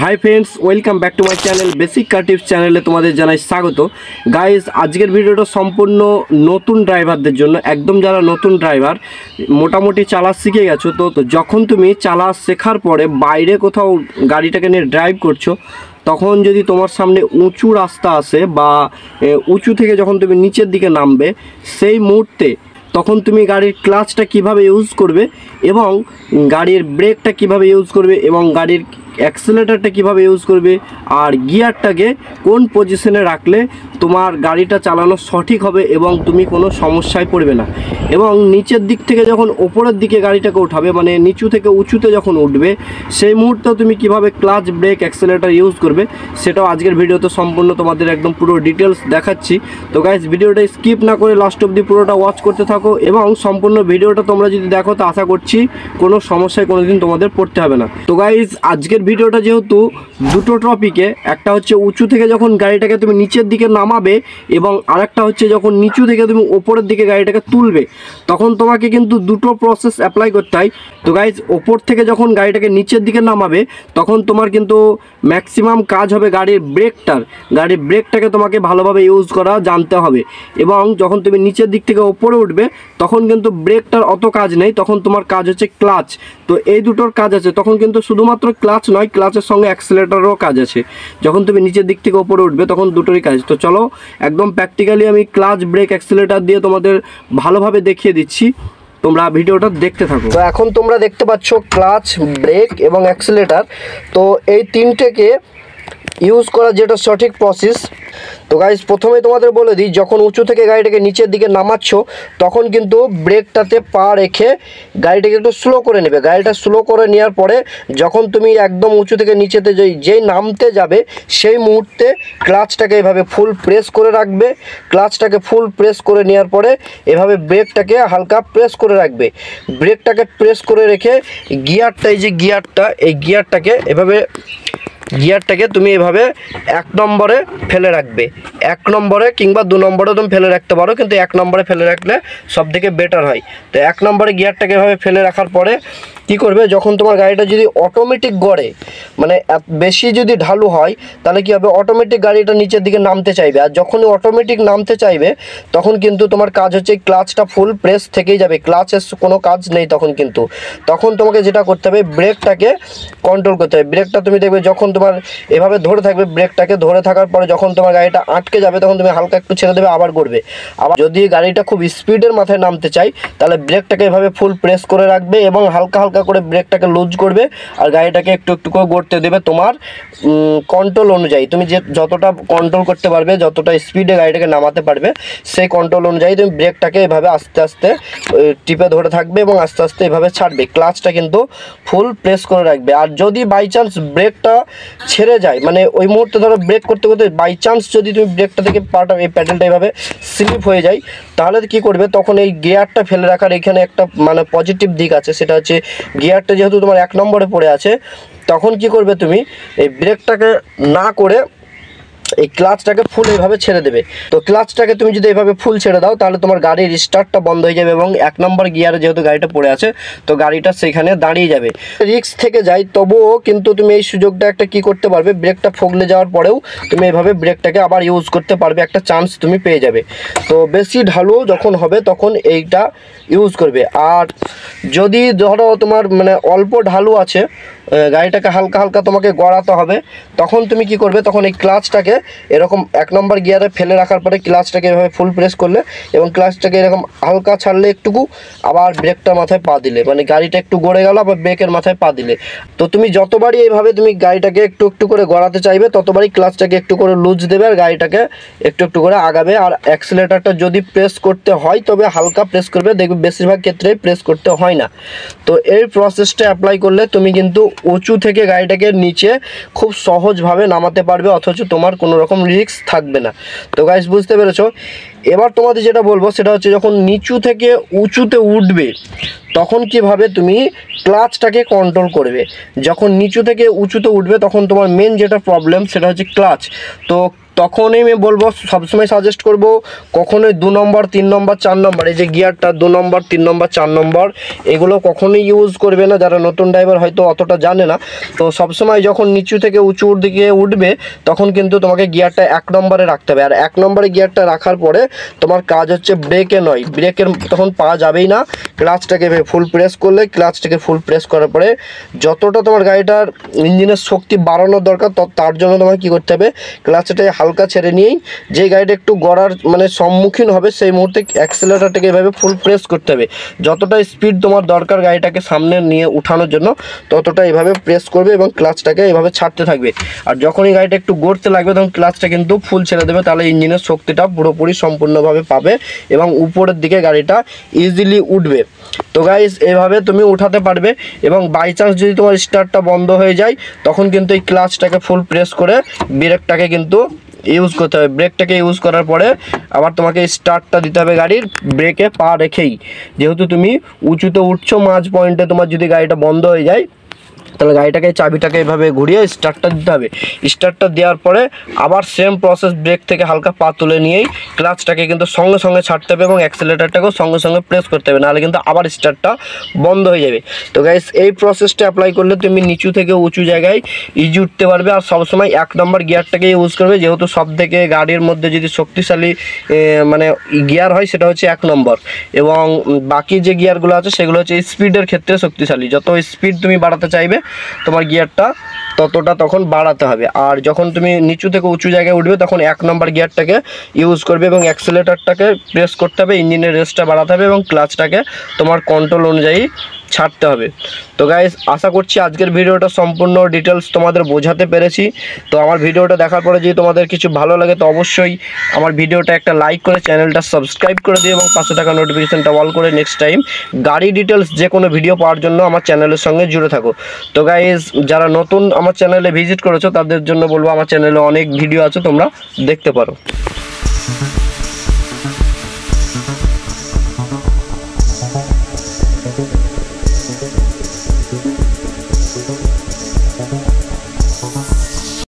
High friends welcome back to my channel basic car tips चैनले तुम्हारे जानाई स्वागत। गाइज आजकेर भिडियोटा सम्पूर्ण नतून ड्राइभारदेर जोन्नो एकदम जारा नतून ड्राइभार मोटामुटी चाला शिखे गेछो तो जखन तुमी चाला शेखार परे बाइरे कोथाओ गाड़ीटाके निये ड्राइव करछो तखन यदि तुम्हार सामने उঁচু रास्ता आसे बा उঁচু थेके जखन तुमी नीचेर दिके नामबे सेई मुहूर्ते तखन तुमी गाड़ीर क्लाचटा किभाबे यूज करबे एबं गाड़ीर ब्रेकटा किभाबे यूज करबे एबं गाड़ीर एक्सेलेटरटा किभाबे यूज करबे और गियारटाके कोन पजिशने राखले तुम्हार गाड़ीटा चालानो सठिक होबे एबं तुमी कोनो समस्याय पड़बे ना एबं नीचेर दिक थेके जखन ओपरेर दिके गाड़ीटाके उठाबे माने नीचू थेके उঁচুতে जखन उठबे सेई मुहूर्ते तुमी किभाबे क्लाच ब्रेक एक्सेलेटर यूज करबे सेटाও आजकेर भिडियोते सम्पूर्ण तोमादेर एकदम पुरो डिटेल्स देखाচ্ছি। तो गाइस भिडियोटा स्किप ना करे लास्ट अब्दि पुरोटा वाच करते थाको एबं सम्पूर्ण भिडियोटा तोमरा यदि देखो तो आशा करछि कोनो समस्याय कोनोदिन तोमादेर पड़ते होबे ना। तो गाइस आजकेर ভিডিওটা যেহেতু দুটো টপিকে একটা হচ্ছে উঁচু থেকে যখন গাড়িটাকে তুমি নিচের দিকে নামাবে এবং আরেকটা হচ্ছে যখন নিচু থেকে তুমি উপরের দিকে গাড়িটাকে তুলবে তখন তোমাকে কিন্তু দুটো প্রসেস অ্যাপ্লাই করতে হয়। তো গাইজ ওপর থেকে যখন গাড়িটাকে নিচের দিকে নামাবে তখন তোমার কিন্তু ম্যাক্সিমাম কাজ হবে গাড়ির ব্রেকটাকে তোমাকে ভালোভাবে ইউজ করা জানতে হবে এবং যখন তুমি নিচের দিক থেকে উপরে উঠবে তখন কিন্তু ব্রেকটার অত কাজ নেই, তখন তোমার কাজ হচ্ছে ক্লাচ। তো এই দুটোর কাজ আছে, তখন কিন্তু শুধুমাত্র ক্লাচ নয় ক্লাচের সঙ্গে অ্যাক্সিলারেটরও কাজ আছে। যখন তুমি নিচের দিক থেকে উপরে উঠবে তখন দুটোরই কাজ। তো চলো একদম প্র্যাকটিক্যালি আমি ক্লাচ ব্রেক অ্যাক্সিলারেটর দিয়ে তোমাদের ভালোভাবে দেখিয়ে দিচ্ছি, তোমরা ভিডিওটা দেখতে থাকো। তো এখন তোমরা দেখতে পাচ্ছ ক্লাচ ব্রেক এবং অ্যাক্সিলারেটর, তো এই তিনটেকে ইউজ করা যেটা সঠিক প্রসেস। তো গাইস প্রথমে তোমাদের বলে দিই, যখন উঁচু থেকে গাড়িটাকে নিচের দিকে নামাচ্ছ তখন কিন্তু ব্রেকটাতে পা রেখে গাড়িটাকে একটু স্লো করে নেবে। গাড়িটা স্লো করে নেওয়ার পরে যখন তুমি একদম উঁচু থেকে নিচেতে যেই নামতে যাবে সেই মুহূর্তে ক্লাচটাকে এভাবে ফুল প্রেস করে রাখবে। ক্লাচটাকে ফুল প্রেস করে নেওয়ার পরে এভাবে ব্রেকটাকে হালকা প্রেস করে রাখবে। ব্রেকটাকে প্রেস করে রেখে গিয়ারটা, এই যে গিয়ারটা, এই গিয়ারটাকে তুমি এভাবে 1 নম্বরে ফেলে রাখবে। 1 নম্বরে কিংবা 2 নম্বরে তুমি ফেলে রাখতে পারো, কিন্তু 1 নম্বরে ফেলে রাখলে সবথেকে বেটার হয়। তো 1 নম্বরে গিয়ারটাকে এভাবে ফেলে রাখার পরে কি করবে, যখন তোমার গাড়িটা যদি অটোমেটিক গড়ে মানে বেশি যদি ঢালু হয় তাহলে কি হবে, অটোমেটিক গাড়িটা নিচের দিকে নামতে চাইবে। আর যখনই অটোমেটিক নামতে চাইবে তখন কিন্তু তোমার কাজ হচ্ছে ক্লাচটা ফুল প্রেস থেকেই যাবে, ক্লাচের কোনো কাজ নেই তখন তোমাকে যেটা করতে হবে ব্রেকটাকে কন্ট্রোল করতে হবে। ব্রেকটা তুমি দেখবে যখন তোমার এভাবে ধরে থাকবে, ব্রেকটাকে ধরে থাকার পরে যখন তোমার গাড়িটা আটকে যাবে তখন তুমি হালকা একটু ছেড়ে দেবে, আবার ঘুরবে। আবার যদি গাড়িটা খুব স্পিডের মাথায় নামতে চাই তাহলে ব্রেকটাকে এভাবে ফুল প্রেস করে রাখবে এবং হালকা হালকা করে ব্রেকটাকে লুজ করবে আর গাড়িটাকে একটু একটু করে গড়তে দেবে তোমার কন্ট্রোল অনুযায়ী। তুমি যতটা কন্ট্রোল করতে পারবে, যতটা স্পিডে গাড়িটাকে নামাতে পারবে সেই কন্ট্রোল অনুযায়ী তুমি ব্রেকটাকে এভাবে আস্তে আস্তে টিপে ধরে থাকবে এবং আস্তে আস্তে এভাবে ছাড়বে। ক্লাচটা কিন্তু ফুল প্রেস করে রাখবে। আর যদি বাই চান্স ব্রেকটা ছেড়ে যায়, মানে ওই মুহূর্তে ধরো ব্রেক করতে করতে বাই চান্স যদি তুমি ব্রেকটা থেকে পাটা এই প্যাডেলটা এভাবে স্লিপ হয়ে যায় তাহলে কি করবে, তখন এই গিয়ারটা ফেলে রাখার এখানে একটা মানে পজিটিভ দিক আছে, সেটা হচ্ছে গিয়ারটা যেহেতু তোমার 1 নম্বরে পড়ে আছে তখন কি করবে, তুমি এই ব্রেকটাকে না করে এই ক্লাচটাকে ফুল এইভাবে ছেড়ে দেবে। তো ক্লাচটাকে তুমি যদি এইভাবে ফুল ছেড়ে দাও তাহলে তোমার গাড়ির স্টার্টটা বন্ধ হয়ে যাবে এবং 1 নম্বর গিয়ারে যেহেতু গাড়িটা পড়ে আছে তো গাড়িটা সেখানে দাঁড়িয়ে যাবে। রিস্ক থেকে যায় তবুও কিন্তু তুমি এই সুযোগটা একটা কি করতে পারবে, ব্রেকটা ফগলে যাওয়ার পরেও তুমি এইভাবে ব্রেকটাকে আবার ইউজ করতে পারবে, একটা চান্স তুমি পেয়ে যাবে। তো বেশি ঢালু যখন হবে তখন এইটা ইউজ করবে। আর যদি ধরো তোমার মানে অল্প ঢালু আছে, গাড়িটাকে হালকা হালকা তোমাকে গড়াতে হবে, তখন তুমি কি করবে, তখন এই ক্লাচটাকে এরকম 1 নম্বর গিয়ারে ফেলে রাখার পরে ক্লাচটাকে এভাবে ফুল প্রেস করলে এবং ক্লাচটাকে এরকম হালকা ছাড়লে একটুকু, আবার ব্রেকটার মাথায় পা দিলে, মানে গাড়িটা একটু গড়ে গেল আবার ব্রেকের মাথায় পা দিলে। তো তুমি যতবারই এইভাবে তুমি গাড়িটাকে একটু একটু করে গড়াতে চাইবে ততবারই ক্লাচটাকে একটু করে লুজ দেবে আর গাড়িটাকে একটু একটু করে আগাবে। আর অ্যাক্সিলারেটরটা যদি প্রেস করতে হয় তবে হালকা প্রেস করবে, দেখবে বেশিরভাগ ক্ষেত্রেই প্রেস করতে হয় না। তো এই প্রসেসটা অ্যাপ্লাই করলে তুমি কিন্তু উঁচু থেকে গাড়িটাকে নিচে খুব সহজভাবে নামাতে পারবে, অথচ তোমার কোনো রকম রিস্ক থাকবে না। তো গাইস বুঝতে পেরেছো, এবার তোমাদের যেটা বলবো সেটা হচ্ছে যখন নিচু থেকে উঁচুতে উঠবে তখন কিভাবে তুমি ক্লাচটাকে কন্ট্রোল করবে। যখন নিচু থেকে উঁচুতে উঠবে তখন তোমার মেন যেটা প্রবলেম সেটা হচ্ছে ক্লাচ। তো তখনই আমি বলবো, সবসময় সাজেস্ট করব কখনোই 2 নম্বর 3 নম্বর 4 নম্বর, এই যে গিয়ারটা 2 নম্বর 3 নম্বর 4 নম্বর এগুলো কখনোই ইউজ করবে না, যারা নতুন ড্রাইভার হয়তো অতটা জানে না। তো সবসময় যখন নিচু থেকে উঁচুর দিকে উঠবে তখন কিন্তু তোমাকে গিয়ারটা 1 নম্বরে রাখতে হবে। আর 1 নম্বরে গিয়ারটা রাখার পরে তোমার কাজ হচ্ছে ব্রেকে নয়, ব্রেকের তখন পা যাবেই না, ক্লাচটাকে ফুল প্রেস করলে, ক্লাচটাকে ফুল প্রেস করার পরে যতটা তোমার গাড়িটার ইঞ্জিনের শক্তি বাড়ানোর দরকার তার জন্য তোমার কী করতে হবে, ক্লাচটাকে হালকা ছেড়ে নিয়েই যে গাড়িটা একটু গড়ার মানে সম্মুখীন হবে সেই মুহূর্তে অ্যাক্সেলেটারটাকে এভাবে ফুল প্রেস করতে হবে। যতটা স্পিড তোমার দরকার গাড়িটাকে সামনে নিয়ে উঠানোর জন্য ততটা এভাবে প্রেস করবে এবং ক্লাচটাকে এভাবে ছাড়তে থাকবে। আর যখনই গাড়িটা একটু গড়তে লাগবে তখন ক্লাচটা কিন্তু ফুল ছেড়ে দেবে, তাহলে ইঞ্জিনের শক্তিটা পুরোপুরি সম্পূর্ণভাবে পাবে এবং উপরের দিকে গাড়িটা ইজিলি উঠবে। তো গাইস এভাবে তুমি উঠাতে পারবে। এবং বাই চান্স যদি তোমার স্টার্টটা বন্ধ হয়ে যায় তখন কিন্তু এই ক্লাচটাকে ফুল প্রেস করে ব্রেকটাকে কিন্তু ইউজ করতে হবে। ব্রেকটাকে ইউজ করার পরে আবার তোমাকে স্টার্টটা দিতে হবে গাড়ির ব্রেকে পা রেখেই, যেহেতু তুমি উঁচুতে উঠছো মাঝ পয়েন্টে, তোমার যদি গাড়িটা বন্ধ হয়ে যায় তাহলে গাড়িটাকে চাবিটাকে এভাবে ঘুরিয়ে স্টার্টটা দিতে হবে। স্টার্টটা দেওয়ার পরে আবার সেম প্রসেস, ব্রেক থেকে হালকা পা তুলে নিয়েই ক্লাচটাকে কিন্তু সঙ্গে সঙ্গে ছাড়তে হবে এবং অ্যাক্সেলেটারটাকেও সঙ্গে সঙ্গে প্রেস করতে হবে, নাহলে কিন্তু আবার স্টার্টটা বন্ধ হয়ে যাবে। তো গাইস এই প্রসেসটা অ্যাপ্লাই করলে তুমি নিচু থেকে উঁচু জায়গায় ইজি উঠতে পারবে। আর সবসময় 1 নম্বর গিয়ারটাকে ইউজ করবে, যেহেতু সব থেকে গাড়ির মধ্যে যদি শক্তিশালী মানে গিয়ার হয় সেটা হচ্ছে 1 নম্বর, এবং বাকি যে গিয়ারগুলো আছে সেগুলো হচ্ছে স্পিডের ক্ষেত্রে শক্তিশালী। যত স্পিড তুমি বাড়াতে চাইবে তোমার গিয়ারটা ততটা তখন বাড়াতে হবে। আর যখন তুমি নিচু থেকে উঁচু জায়গায় উঠবে তখন 1 নম্বর গিয়ারটাকে ইউজ করবে এবং অ্যাক্সেলেটারটাকে প্রেস করতে হবে, ইঞ্জিনের রেসটা বাড়াতে হবে এবং ক্লাচটাকে তোমার কন্ট্রোল অনুযায়ী ছাড়তে হবে। তো গাইস আশা করছি আজকের ভিডিওটা সম্পূর্ণ ডিটেলস তোমাদের বোঝাতে পেরেছি। তো আমার ভিডিওটা দেখার পরে যদি তোমাদের কিছু ভালো লাগে তো অবশ্যই আমার ভিডিওটা একটা লাইক করে চ্যানেলটা সাবস্ক্রাইব করে দিও এবং পাশে থাকা নোটিফিকেশনটা অল করে নেক্সট টাইম গাড়ি ডিটেলস যে কোনো ভিডিও পাওয়ার জন্য আমার চ্যানেলের সঙ্গে জুড়ে থাকো। তো গাইস যারা নতুন আমার চ্যানেলে ভিজিট করেছো তাদের জন্য বলবো আমার চ্যানেলে অনেক ভিডিও আছে, তোমরা দেখতে পারো।